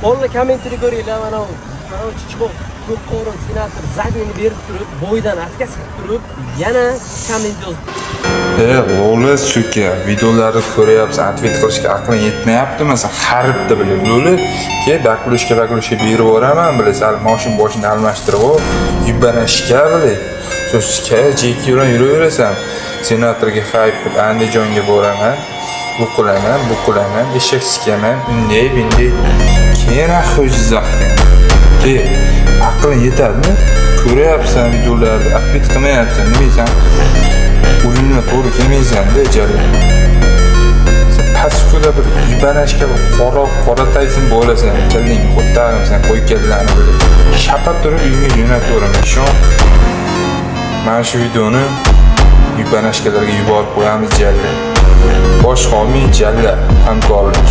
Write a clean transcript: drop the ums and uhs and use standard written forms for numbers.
Oğlum kommentini ko'ringlar, mana bu chiqib ko'pqo'rin senator zadnini berib turib, bo'ydan atkazib turib, yana komment yozdi. O'g'li suka, videolarni ko'ryapsan, atvet qilishga aqling yetmayaptimi? Sen xaribda bilib, lo'li. Ke daklushka berib yuboraman, bilasan, mashina boshini almashtirib, yubanashga bilib. So'zga jeki bilan yuraverasan. Senatorga hayb qilib Andijonga boraman. Bu qilaman, eshak sikaman, bunday. Keyin xo'jizaqdan. Ke aqling yetadimi? Ko'ryapsan videolarni, atvet qilmayapsan, nima deysan? O'zingga to'g'ri kelmaysan-da, jari. Sen pastda bir yubanashga qora taysin bo'lasan, tilning qo'ttag'imsan, qo'y kellarni bilib. Shapab turib uyingga jo'nataveraman. Ishon. Mana shu videoni yubanashkalarga yuborib qo'yamiz jalla. Bosh qolmay jalla hamkorlik.